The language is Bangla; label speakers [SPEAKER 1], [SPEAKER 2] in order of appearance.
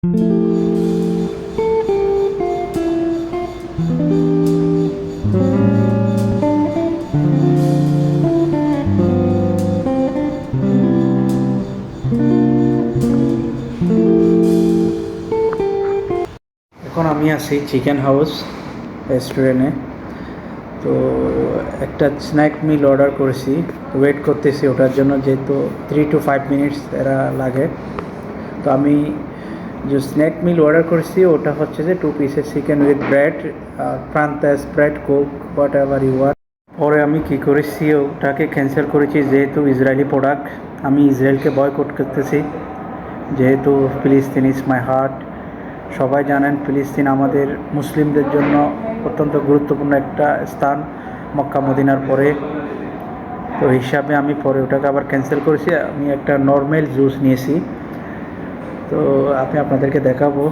[SPEAKER 1] এখন আমি আছি চিকেন হাউস রেস্টুরেন্টে। তো একটা স্ন্যাক মিল অর্ডার করেছি, ওয়েট করতেছি ওটার জন্য, যেহেতু 3 to 5 মিনিটস এরা লাগে। তো আমি যে স্ন্যাক মিল অর্ডার করেছি ওটা হচ্ছে যে 2 পিসের চিকেন উইথ ব্রেড, প্রান্তা spread, Coke, whatever you আর। পরে আমি কী করেছি, ওটাকে ক্যান্সেল করেছি, যেহেতু ইসরায়েলি প্রোডাক্ট। আমি ইসরায়েলকে বয়কট করতেছি, যেহেতু ফিলিস্তিন ইজ মাই হার্ট। সবাই জানেন ফিলিস্তিন আমাদের মুসলিমদের জন্য অত্যন্ত গুরুত্বপূর্ণ একটা স্থান মক্কা মদিনার পরে। তো হিসাবে আমি পরে ওটাকে আবার ক্যান্সেল করেছি। আমি একটা নর্মাল জুস নিয়েছি, তো আমি আপনাদেরকে দেখাবো।